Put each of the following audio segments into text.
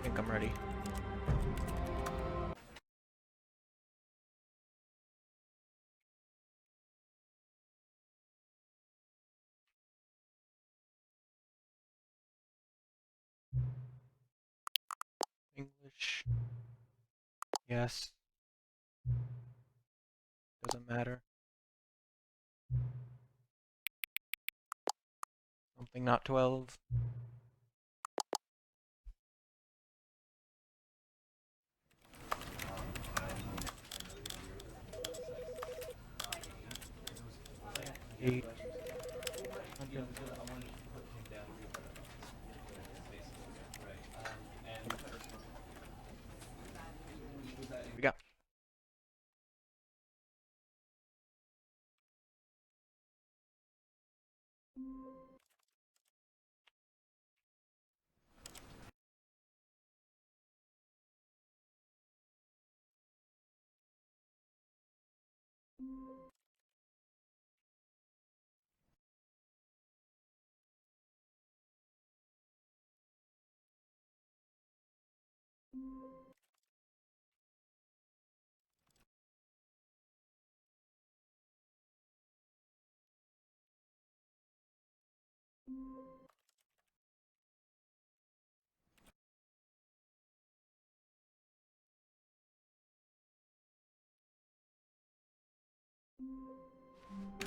I think I'm ready. English. Yes. Doesn't matter. Something not 12. Eight. We got.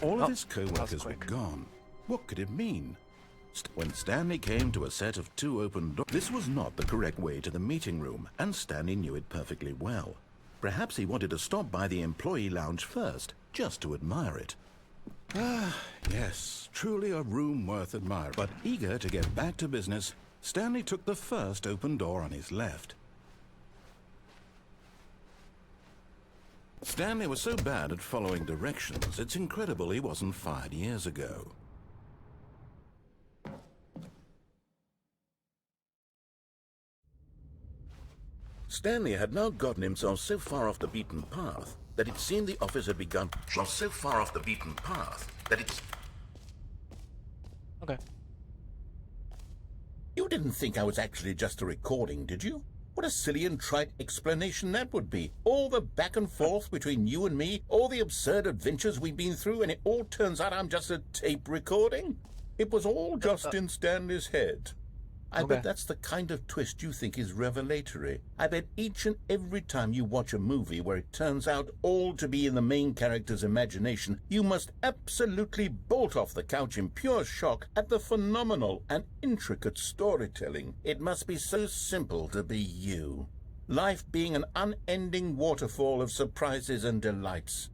All of his co-workers were gone. What could it mean? When Stanley came to a set of 2 open doors, this was not the correct way to the meeting room, and Stanley knew it perfectly well. Perhaps he wanted to stop by the employee lounge first, just to admire it. Ah, yes, truly a room worth admiring. But eager to get back to business, Stanley took the first open door on his left. Stanley was so bad at following directions, it's incredible he wasn't fired years ago. Stanley had now gotten himself so far off the beaten path that it seemed the office had begun. Okay. You didn't think I was actually just a recording, did you? What a silly and trite explanation that would be. All the back and forth between you and me, all the absurd adventures we've been through, and it all turns out I'm just a tape recording? It was all just in Stanley's head. I bet that's the kind of twist you think is revelatory. I bet each and every time you watch a movie where it turns out all to be in the main character's imagination, you must absolutely bolt off the couch in pure shock at the phenomenal and intricate storytelling. It must be so simple to be you. Life being an unending waterfall of surprises and delights.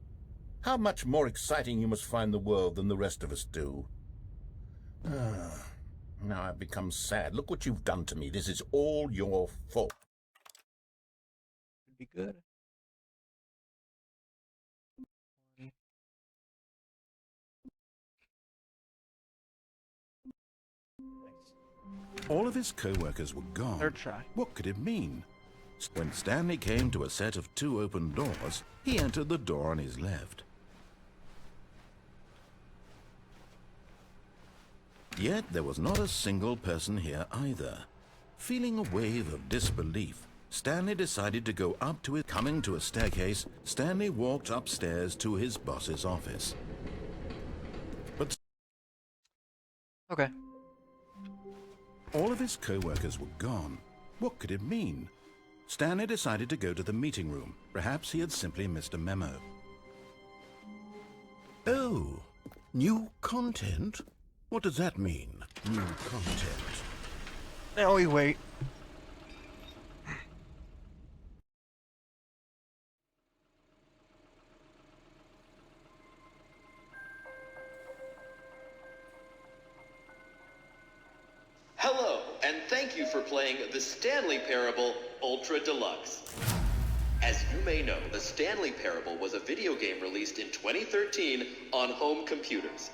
How much more exciting you must find the world than the rest of us do. Now I've become sad. Look what you've done to me. This is all your fault. Could be good. All of his co-workers were gone. Third try. What could it mean? When Stanley came to a set of 2 open doors, he entered the door on his left. Yet there was not a single person here either. Feeling a wave of disbelief, Stanley decided to go up to it. Coming to a staircase, Stanley walked upstairs to his boss's office. But Okay. all of his co-workers were gone. What could it mean? Stanley decided to go to the meeting room. Perhaps he had simply missed a memo. Oh, new content? What does that mean, new content? Now we wait. Hello, and thank you for playing the Stanley Parable Ultra Deluxe. As you may know, the Stanley Parable was a video game released in 2013 on home computers.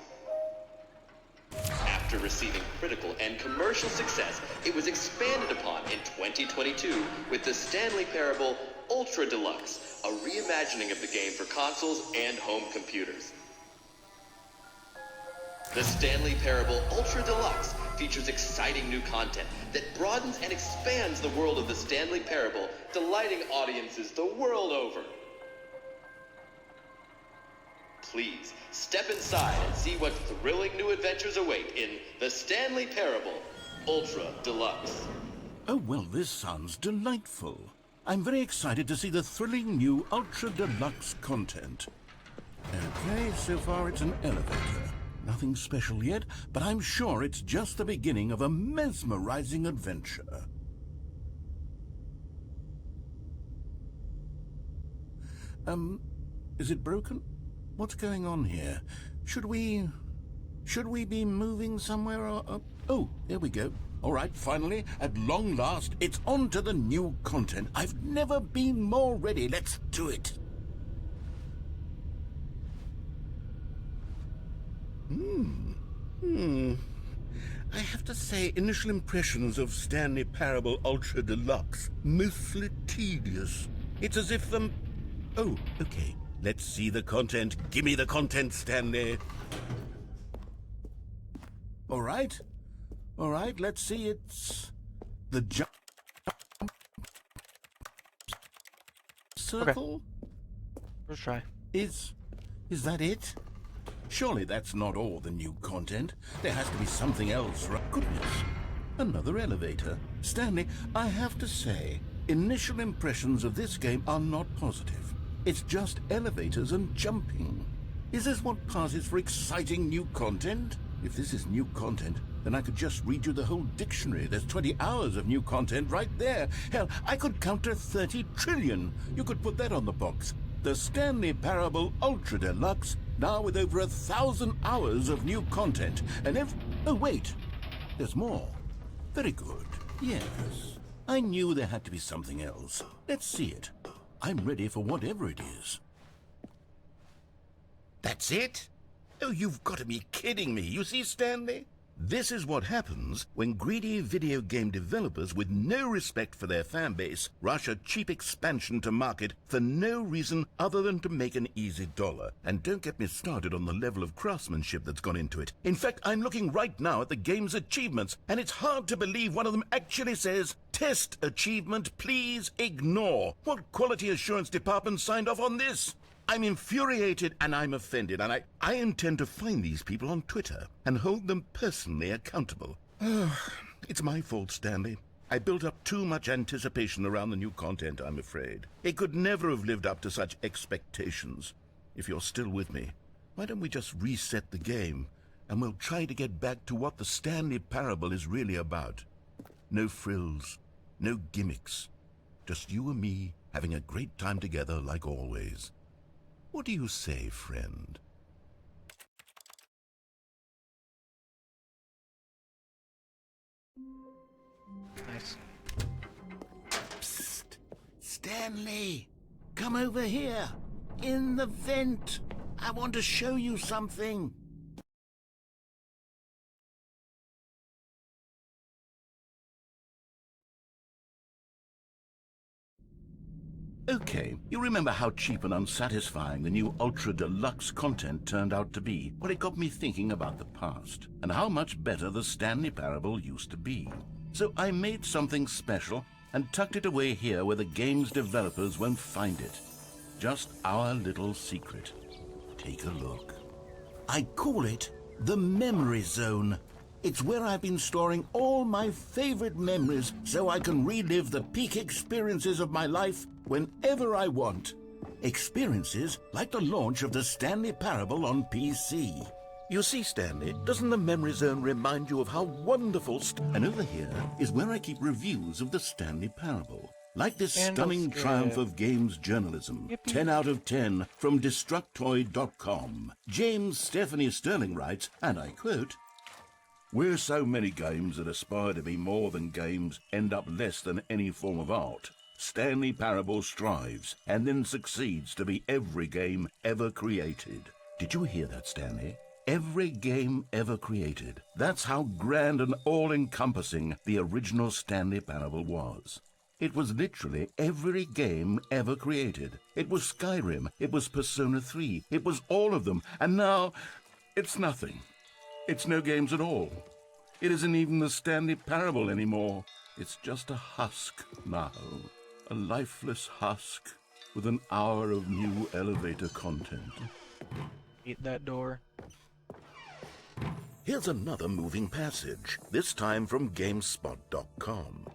After receiving critical and commercial success, it was expanded upon in 2022 with the Stanley Parable Ultra Deluxe, a reimagining of the game for consoles and home computers. The Stanley Parable Ultra Deluxe features exciting new content that broadens and expands the world of the Stanley Parable, delighting audiences the world over. Please, step inside and see what thrilling new adventures await in The Stanley Parable, Ultra Deluxe. Oh, well, this sounds delightful. I'm very excited to see the thrilling new Ultra Deluxe content. Okay, so far it's an elevator. Nothing special yet, but I'm sure it's just the beginning of a mesmerizing adventure. Is it broken? What's going on here? Should we be moving somewhere or... Oh, there we go. All right, finally, at long last, it's on to the new content. I've never been more ready. Let's do it. I have to say, initial impressions of Stanley Parable Ultra Deluxe, mostly tedious. It's as if the... Oh, okay. Let's see the content. Give me the content, Stanley. All right, let's see. It's the jump circle. Okay. First try. Is that it? Surely that's not all the new content. There has to be something else, right? Goodness, another elevator. Stanley, I have to say, initial impressions of this game are not positive. It's just elevators and jumping. Is this what passes for exciting new content? If this is new content, then I could just read you the whole dictionary. There's 20 hours of new content right there. Hell, I could count to 30 trillion. You could put that on the box. The Stanley Parable Ultra Deluxe, now with over 1,000 hours of new content. And oh, wait. There's more. Very good. Yes. I knew there had to be something else. Let's see it. I'm ready for whatever it is. That's it? Oh, you've got to be kidding me. You see, Stanley? This is what happens when greedy video game developers with no respect for their fan base rush a cheap expansion to market for no reason other than to make an easy dollar. And don't get me started on the level of craftsmanship that's gone into it. In fact, I'm looking right now at the game's achievements, and it's hard to believe one of them actually says, "Test achievement, please ignore." What quality assurance department signed off on this? I'm infuriated and I'm offended, and I intend to find these people on Twitter and hold them personally accountable. It's my fault, Stanley. I built up too much anticipation around the new content, I'm afraid. It could never have lived up to such expectations. If you're still with me, why don't we just reset the game, and we'll try to get back to what the Stanley Parable is really about. No frills, no gimmicks. Just you and me having a great time together like always. What do you say, friend? Nice. Psst! Stanley! Come over here! In the vent! I want to show you something! Okay, you remember how cheap and unsatisfying the new Ultra Deluxe content turned out to be? Well, it got me thinking about the past, and how much better the Stanley Parable used to be. So I made something special and tucked it away here where the game's developers won't find it. Just our little secret. Take a look. I call it the Memory Zone. It's where I've been storing all my favorite memories so I can relive the peak experiences of my life whenever I want. Experiences like the launch of the Stanley Parable on PC. You see, Stanley, doesn't the Memory Zone remind you of how wonderful... And over here is where I keep reviews of the Stanley Parable. Like this stunning triumph of games journalism. Yippee. 10 out of 10 from Destructoid.com. James Stephanie Sterling writes, and I quote, "Where so many games that aspire to be more than games end up less than any form of art, Stanley Parable strives and then succeeds to be every game ever created." Did you hear that, Stanley? Every game ever created. That's how grand and all-encompassing the original Stanley Parable was. It was literally every game ever created. It was Skyrim, it was Persona 3, it was all of them, and now it's nothing. It's no games at all. It isn't even the Stanley Parable anymore. It's just a husk now. A lifeless husk with an hour of new elevator content. Eat that door. Here's another moving passage, this time from GameSpot.com.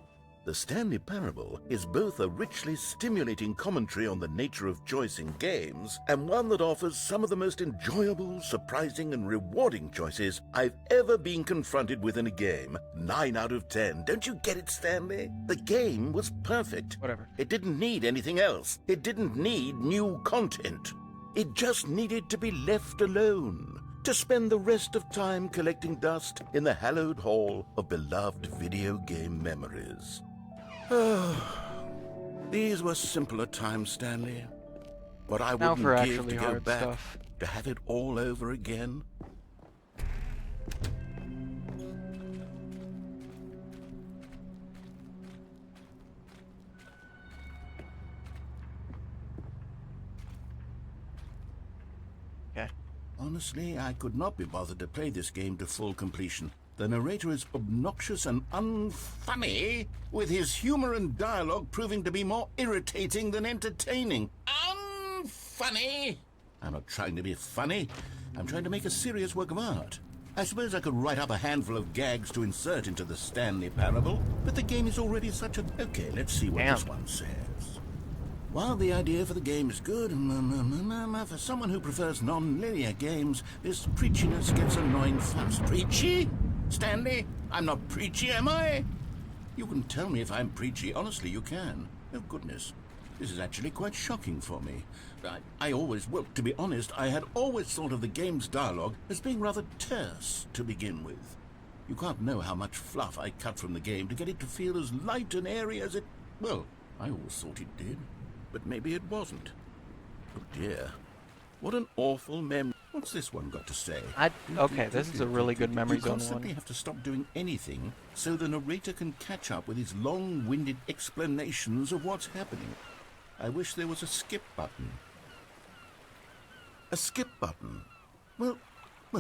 The Stanley Parable is both a richly stimulating commentary on the nature of choice in games and one that offers some of the most enjoyable, surprising, and rewarding choices I've ever been confronted with in a game. 9 out of 10. Don't you get it, Stanley? The game was perfect. Whatever. It didn't need anything else. It didn't need new content. It just needed to be left alone, to spend the rest of time collecting dust in the hallowed hall of beloved video game memories. These were simpler times, Stanley. But I Now for wouldn't give actually to go hard back stuff. to have it all over again. Okay. Honestly, I could not be bothered to play this game to full completion. The narrator is obnoxious and unfunny, with his humor and dialogue proving to be more irritating than entertaining. Unfunny? I'm not trying to be funny. I'm trying to make a serious work of art. I suppose I could write up a handful of gags to insert into the Stanley Parable, but the game is already such a... Okay, let's see what this one says. While the idea for the game is good, for someone who prefers non-linear games, this preachiness gets annoying fast. Preachy? Stanley, I'm not preachy, am I? You can tell me if I'm preachy. Honestly, you can. Oh, goodness. This is actually quite shocking for me. Well, to be honest, I had always thought of the game's dialogue as being rather terse to begin with. You can't know how much fluff I cut from the game to get it to feel as light and airy as it... Well, I always thought it did. But maybe it wasn't. Oh dear. What an awful memory. What's this one got to say? Okay, this is a really good memory You zone constantly one. have to stop doing anything so the narrator can catch up with his long-winded explanations of what's happening. I wish there was a skip button. A skip button? Well,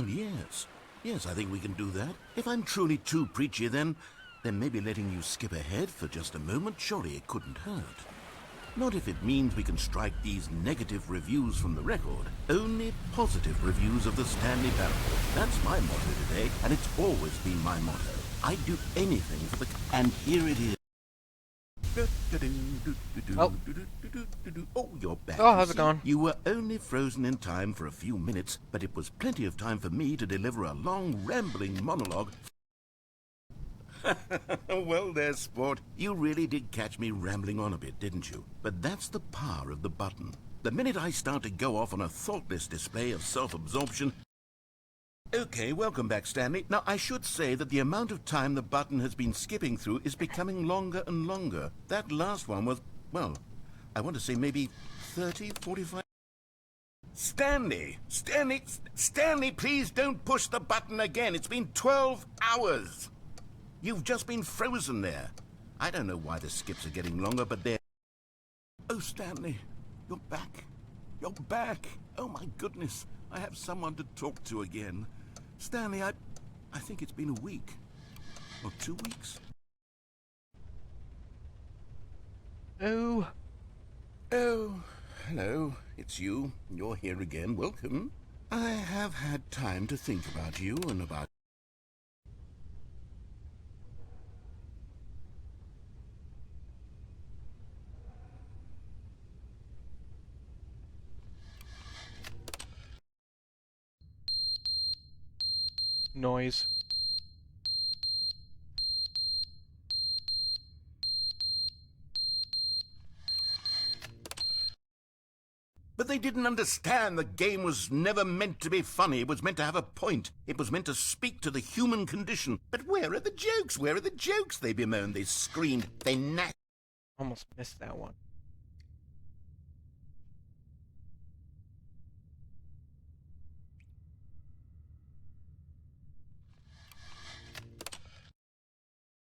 yes. Yes, I think we can do that. If I'm truly too preachy, then maybe letting you skip ahead for just a moment, surely it couldn't hurt. Not if it means we can strike these negative reviews from the record. Only positive reviews of the Stanley Parable. That's my motto today, and it's always been my motto. I'd do anything for the... And here it is. Oh. Oh, you're back. Oh, how's it going? You were only frozen in time for a few minutes, but it was plenty of time for me to deliver a long, rambling monologue. Well there, sport. You really did catch me rambling on a bit, didn't you? But that's the power of the button. The minute I start to go off on a thoughtless display of self-absorption... Okay, welcome back, Stanley. Now, I should say that the amount of time the button has been skipping through is becoming longer and longer. That last one was, well, I want to say maybe 30, 45... Stanley, please don't push the button again. It's been 12 hours. You've just been frozen there. I don't know why the skips are getting longer, but they're... Oh, Stanley, you're back. You're back. Oh, my goodness. I have someone to talk to again. Stanley, I think it's been a week. Or 2 weeks. Oh. Oh, hello. It's you. You're here again. Welcome. I have had time to think about you and about... Noise. But they didn't understand the game was never meant to be funny. It was meant to have a point. It was meant to speak to the human condition. But where are the jokes? Where are the jokes? They bemoaned, they screamed, they gnashed. Almost missed that one.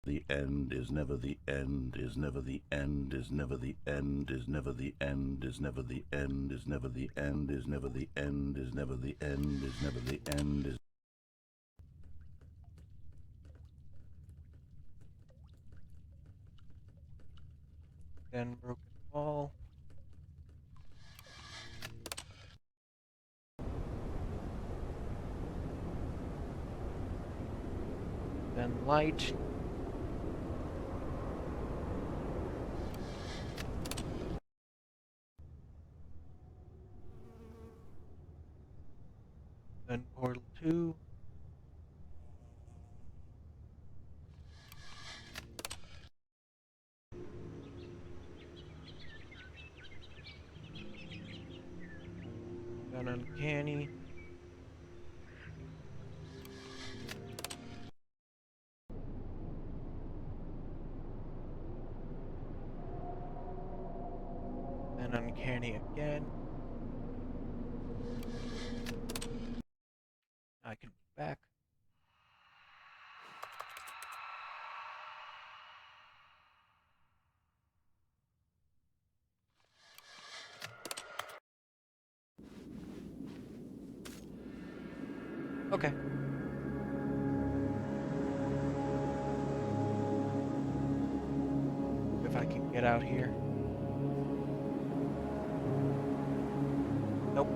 The end is never the end, is never the end, is never the end, is never the end, is never the end, is never the end, is never the end, is never the end, is never the end, is... Then broken wall. Then light. Then portal 2. Then uncanny. Then uncanny again. I can be back. Okay. If I can get out here. Nope.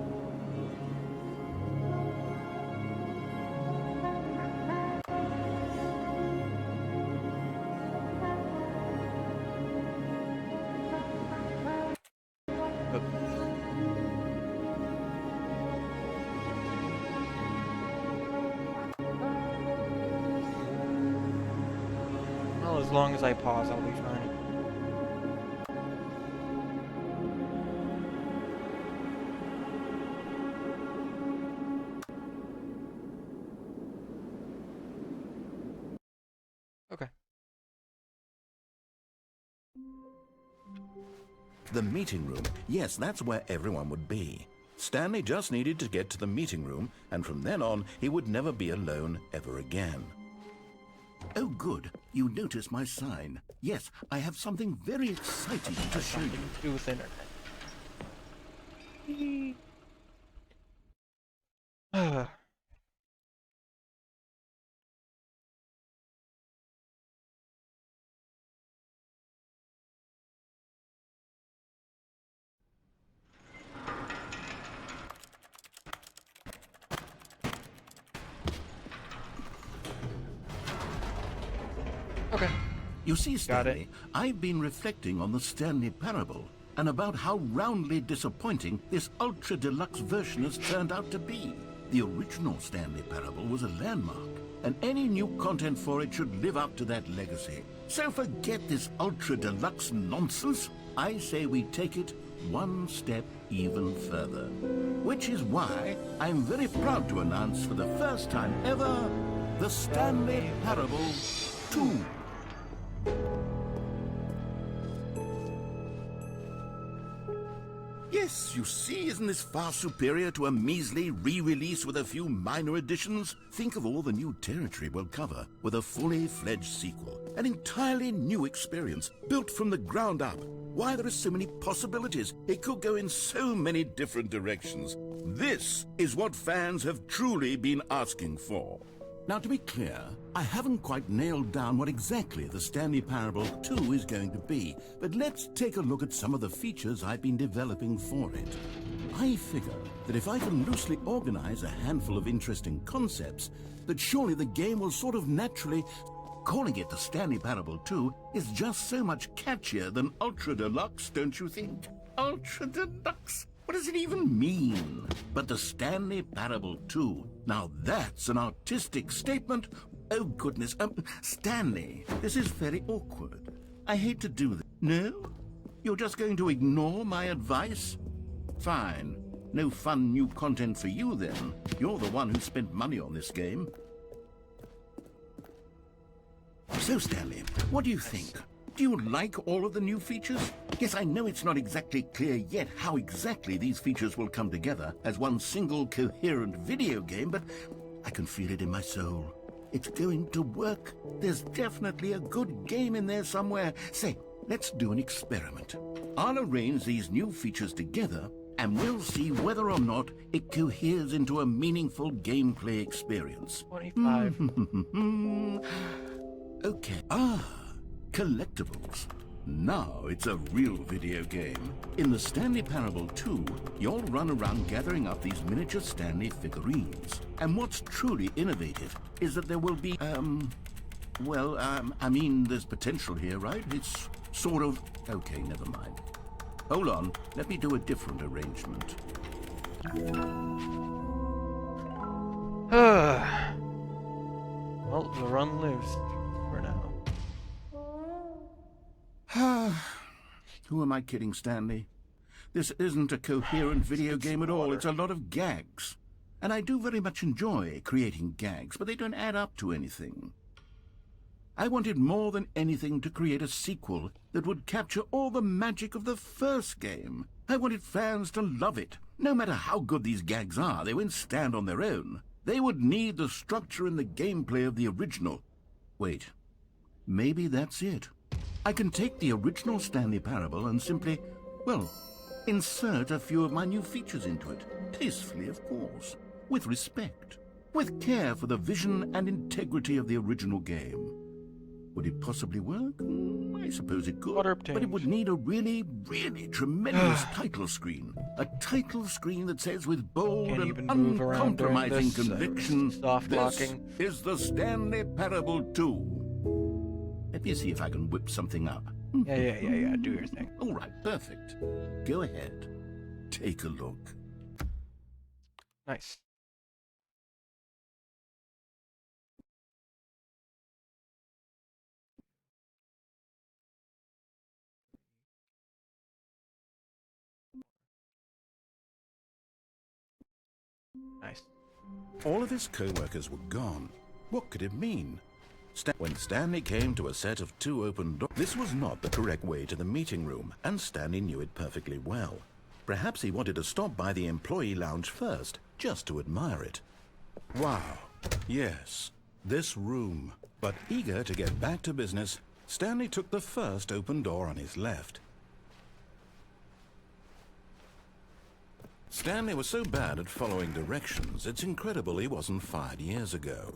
Well, as long as I pause, I'll be fine. Okay. The meeting room. Yes, that's where everyone would be. Stanley just needed to get to the meeting room, and from then on, he would never be alone ever again. Oh, good. You notice my sign. Yes, I have something very exciting to show you. To do with internet. Okay. You see, Got it. Stanley, I've been reflecting on the Stanley Parable and about how roundly disappointing this ultra deluxe version has turned out to be. The original Stanley Parable was a landmark, and any new content for it should live up to that legacy. So forget this ultra deluxe nonsense. I say we take it one step even further. Which is why I'm very proud to announce for the first time ever, the Stanley Parable 2. Yes, you see, isn't this far superior to a measly re-release with a few minor additions? Think of all the new territory we'll cover with a fully fledged sequel. An entirely new experience, built from the ground up. Why, there are so many possibilities. It could go in so many different directions. This is what fans have truly been asking for. Now, to be clear, I haven't quite nailed down what exactly the Stanley Parable 2 is going to be, but let's take a look at some of the features I've been developing for it. I figure that if I can loosely organize a handful of interesting concepts, that surely the game will sort of naturally... Calling it the Stanley Parable 2 is just so much catchier than Ultra Deluxe, don't you think? Ultra Deluxe? What does it even mean? But the Stanley Parable 2, now that's an artistic statement. Oh, goodness. Stanley, this is very awkward. I hate to do this. No? You're just going to ignore my advice? Fine. No fun new content for you, then. You're the one who spent money on this game. So, Stanley, what do you think? Do you like all of the new features? Yes, I know it's not exactly clear yet how exactly these features will come together as one single coherent video game, but I can feel it in my soul. It's going to work. There's definitely a good game in there somewhere. Say, let's do an experiment. I'll arrange these new features together, and we'll see whether or not it coheres into a meaningful gameplay experience. 25. Okay. Collectibles. Now it's a real video game. In the Stanley Parable 2, you'll run around gathering up these miniature Stanley figurines. And what's truly innovative is that there will be, I mean, there's potential here, right? It's sort of... Okay, never mind. Hold on, let me do a different arrangement. Well, we'll run loose for now. Who am I kidding, Stanley? This isn't a coherent video game at all. It's a lot of gags. And I do very much enjoy creating gags, but they don't add up to anything. I wanted more than anything to create a sequel that would capture all the magic of the first game. I wanted fans to love it. No matter how good these gags are, they won't stand on their own. They would need the structure and the gameplay of the original. Wait, maybe that's it. I can take the original Stanley Parable and simply, well, insert a few of my new features into it. Tastefully, of course. With respect. With care for the vision and integrity of the original game. Would it possibly work? I suppose it could. Water But it would need a really, really tremendous title screen. A title screen that says with bold Can't and even move around during uncompromising this, conviction, soft this locking. is the Stanley Parable 2. Let me see if I can whip something up. Yeah. Do your thing. All right, perfect. Go ahead. Take a look. Nice. Nice. All of his co-workers were gone. What could it mean? When Stanley came to a set of 2 open doors, this was not the correct way to the meeting room, and Stanley knew it perfectly well. Perhaps he wanted to stop by the employee lounge first, just to admire it. Wow, yes, this room. But eager to get back to business, Stanley took the first open door on his left. Stanley was so bad at following directions, it's incredible he wasn't fired years ago.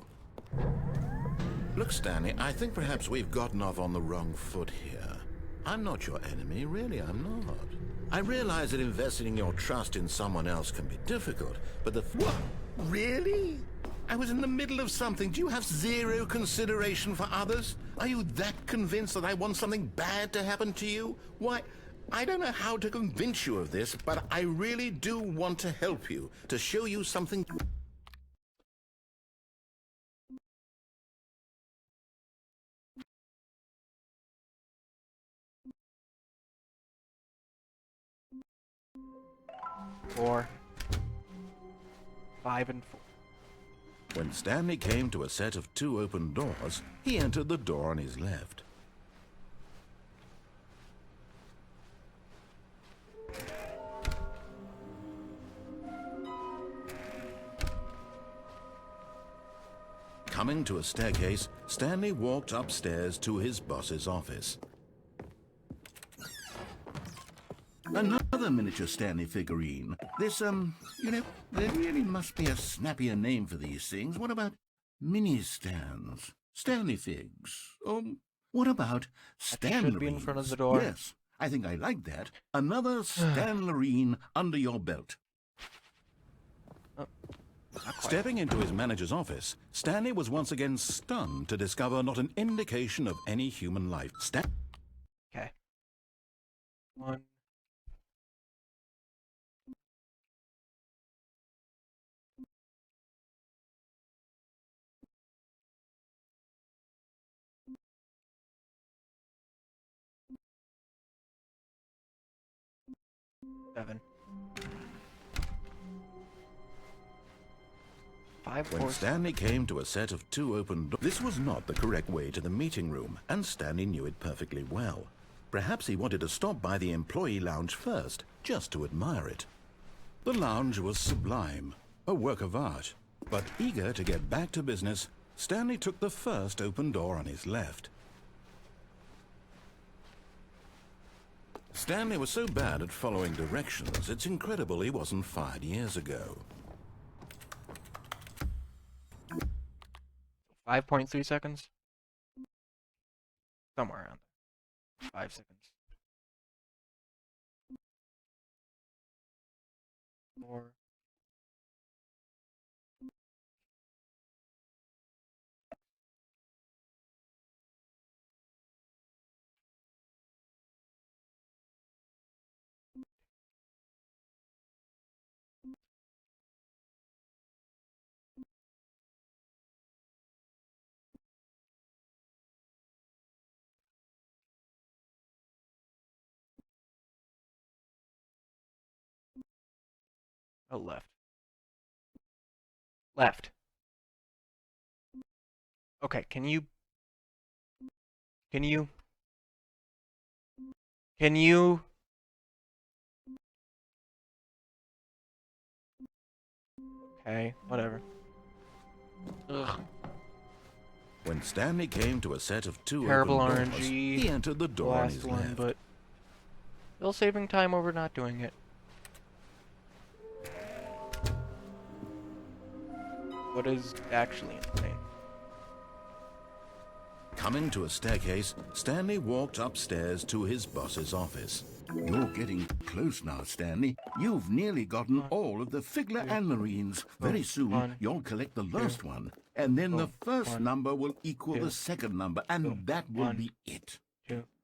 Look, Stanley, I think perhaps we've gotten off on the wrong foot here. I'm not your enemy, really, I'm not. I realize that investing your trust in someone else can be difficult, but the... What? Really? I was in the middle of something. Do you have zero consideration for others? Are you that convinced that I want something bad to happen to you? Why... I don't know how to convince you of this, but I really do want to help you, to show you something... Four. 5 and 4. When Stanley came to a set of 2 open doors, he entered the door on his left. Coming to a staircase, Stanley walked upstairs to his boss's office. Another miniature Stanley figurine. This, there really must be a snappier name for these things. What about mini-stands? Stanley figs? What about Stanley? Should be in front of the door. Yes, I think I like that. Another Stanlerine under your belt. Stepping into his manager's office, Stanley was once again stunned to discover not an indication of any human life. Okay. 1. Seven. 5. When Stanley came to a set of 2 open doors, this was not the correct way to the meeting room, and Stanley knew it perfectly well. Perhaps he wanted to stop by the employee lounge first, just to admire it. The lounge was sublime, a work of art. But eager to get back to business, Stanley took the first open door on his left. Stanley was so bad at following directions, it's incredible he wasn't fired years ago. 5.3 seconds. Somewhere around 5 seconds. 4. Oh, left. Left. Okay, can you... Okay, whatever. Ugh. When Stanley came to a set of 2 Terrible open doors, RNG. he entered the The door on last his one, left. but... Still saving time over not doing it. What is actually insane? Coming to a staircase, Stanley walked upstairs to his boss's office. You're getting close now, Stanley. You've nearly gotten all of the Figler Anmarines. Very soon, you'll collect the last one, and then the first number will equal the second number, and that will be it.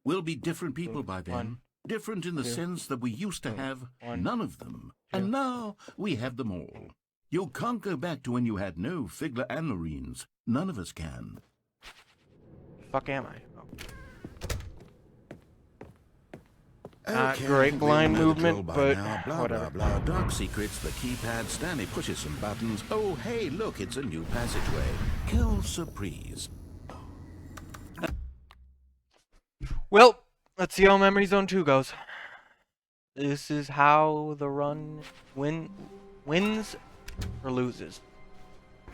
We'll be different people by then. Different in the sense that we used to have none of them, and now we have them all. You can't go back to when you had no Figler Anmarines. None of us can. Fuck am I? Oh. Okay, great blind we know the movement, drill by but now. Blah, whatever. blah, blah. Dark secrets, the keypad, Stanley pushes some buttons. Oh, hey, look, it's a new passageway. Kill surprise. Well, let's see how Memory Zone 2 goes. This is how the run wins or loses.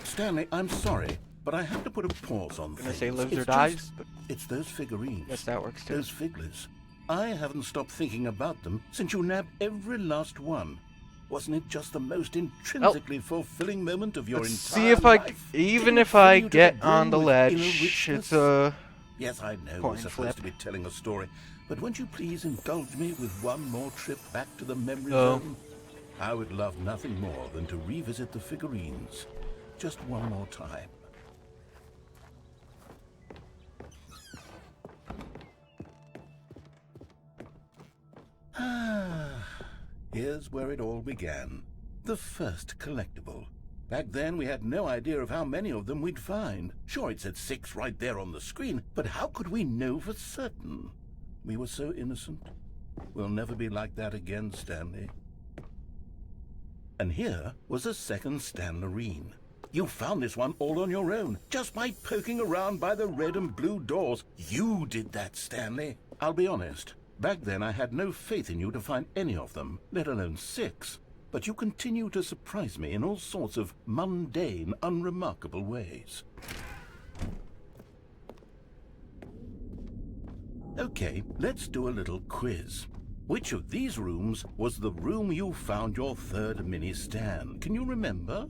Stanley, I'm sorry, but I have to put a pause on I'm gonna things. say lives or It's dies, just- but It's those figurines. yes, that works too. Those Figlers. I haven't stopped thinking about them since you nabbed every last one. Wasn't it just the most intrinsically fulfilling moment of your Let's entire see if I, life? even Didn't if I fill you to get brim on the with ledge, inner richness? it's a... Yes, I know coin we're supposed flip. to be telling a story, but won't you please indulge me with one more trip back to the memory No. zone? I would love nothing more than to revisit the figurines. Just one more time. Here's where it all began. The first collectible. Back then, we had no idea of how many of them we'd find. Sure, it said 6 right there on the screen, but how could we know for certain? We were so innocent. We'll never be like that again, Stanley. And here was a second Stanlerine. You found this one all on your own, just by poking around by the red and blue doors. You did that, Stanley. I'll be honest. Back then, I had no faith in you to find any of them, let alone 6. But you continue to surprise me in all sorts of mundane, unremarkable ways. Okay, let's do a little quiz. Which of these rooms was the room you found your third mini Stan? Can you remember?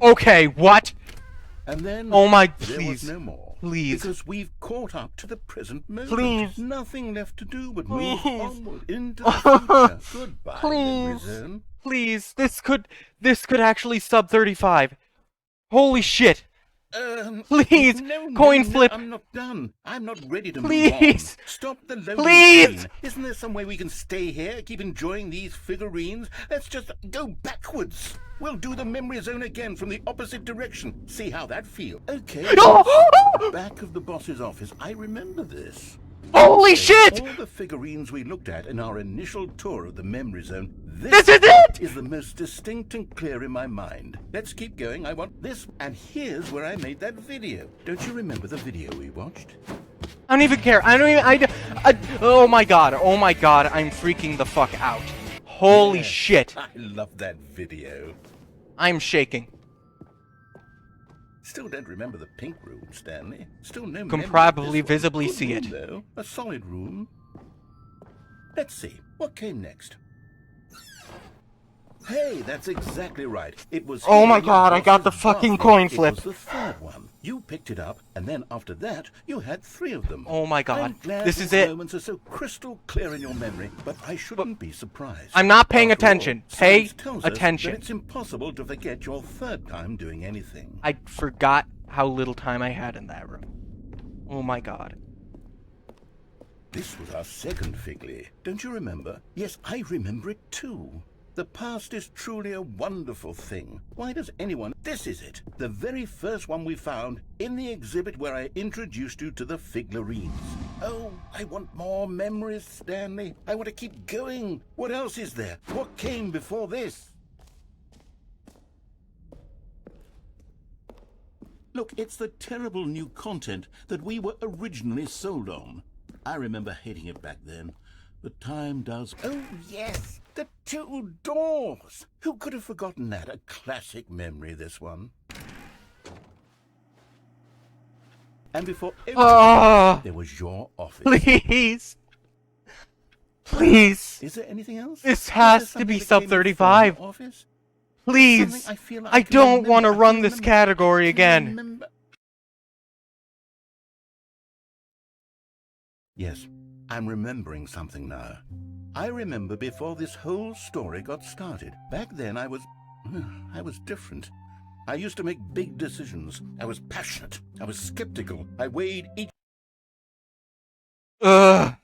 Okay, what? And then Oh my, there was please. no more. Please. Because we've caught up to the present moment. Please. Nothing left to do but Please. move onward into the future. Goodbye, Memory Please. Zone. Please. This could actually sub 35. Holy shit. Please. Coin flip. I'm not done. I'm not ready to move Please. on. Stop the loading Please. screen. Isn't there some way we can stay here, keep enjoying these figurines? Let's just go backwards. We'll do the Memory Zone again from the opposite direction. See how that feels. Okay. Back of the boss's office. I remember this. Holy shit! All the figurines we looked at in our initial tour of the Memory Zone, This is it! is the most distinct and clear in my mind. Let's keep going. I want this. And here's where I made that video. Don't you remember the video we watched? I don't even care. I don't even. Oh my god. Oh my god. I'm freaking the fuck out. Holy Yeah, shit. I love that video. I'm shaking. Still don't remember the pink room, Stanley. Still no Can memory of probably this one. visibly Good see room, it. Though. A solid room. Let's see. What came next? Hey, that's exactly right. It was. Oh here my in the god, I got the boss's fucking bathroom. coin flip. It was the third one. You picked it up, and then after that, you had 3 of them. Oh my god. I'm glad This these is it. moments are so crystal clear in your memory, but I shouldn't be surprised. I'm not paying After all, attention. Pay science tells us attention. that it's impossible to forget your third time doing anything. I forgot how little time I had in that room. Oh my god. This was our second Figley. Don't you remember? Yes, I remember it too. The past is truly a wonderful thing. Why does anyone... This is it. The very first one we found in the exhibit where I introduced you to the figurines. Oh, I want more memories, Stanley. I want to keep going. What else is there? What came before this? Look, it's the terrible new content that we were originally sold on. I remember hating it back then. But time does... Oh, yes! The 2 doors! Who could have forgotten that? A classic memory, this one. And before everything, there was your office. Please. Please. Is there anything else? This has to be sub 35. Office? Please. Something I feel like I can don't remember. want to I can run this remember. category Can again. remember. Yes, I'm remembering something now. I remember before this whole story got started. Back then I was different. I used to make big decisions. I was passionate. I was skeptical. I weighed each... Ugh.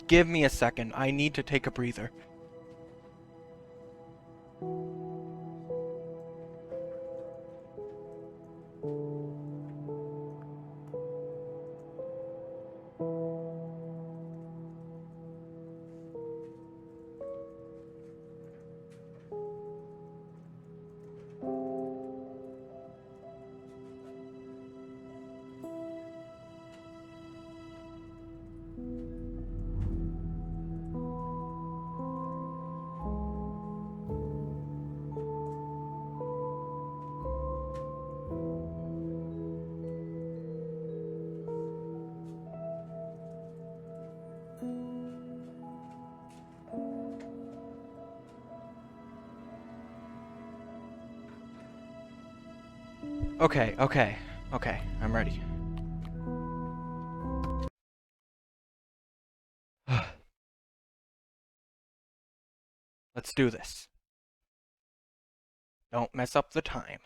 Give me a second. I need to take a breather. Okay, I'm ready. Let's do this. Don't mess up the time.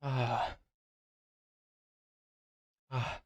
Ah. Ah.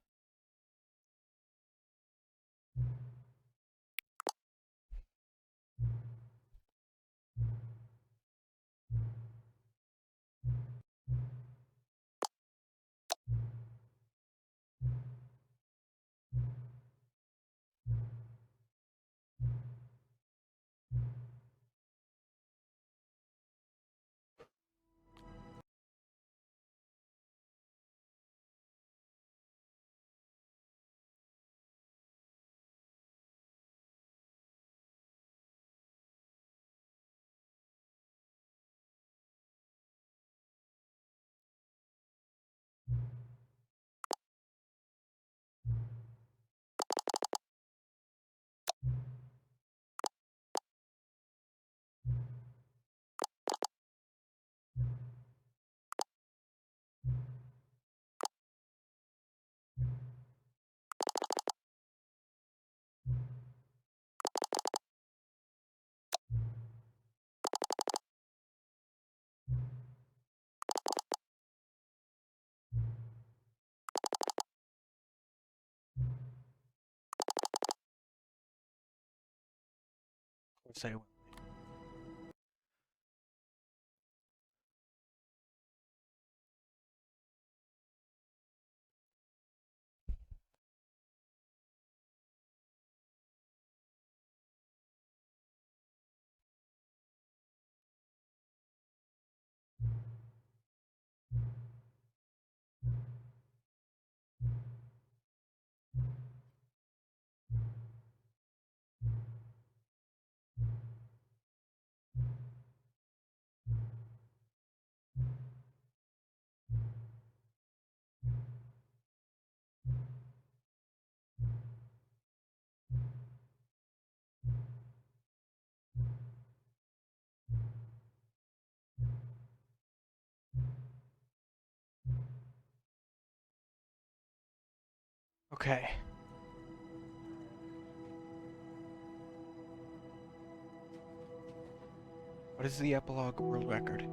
Say what? Okay. What is the epilogue world record?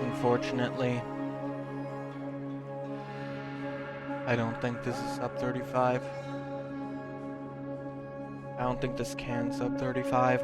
Unfortunately, I don't think this is sub 35. I don't think this can sub 35.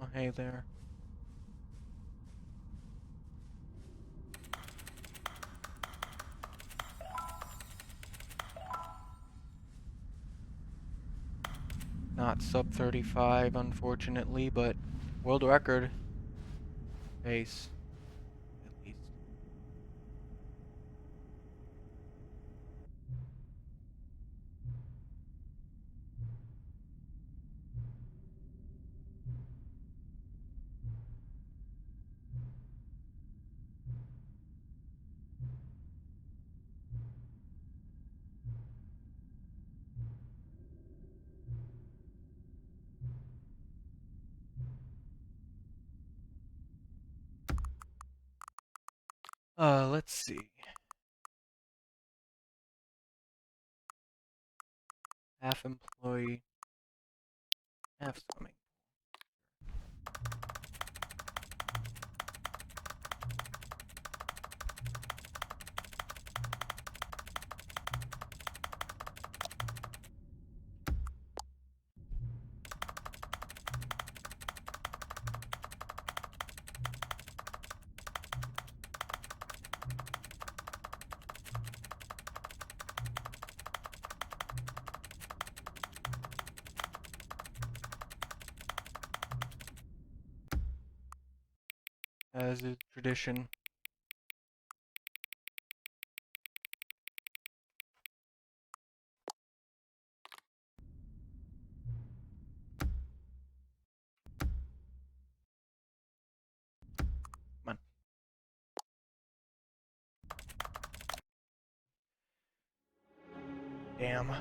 Oh, hey there. Not sub 35, unfortunately, but world record base, at least. Let's see. Half employee, half swimming. As is tradition. Come on. Damn.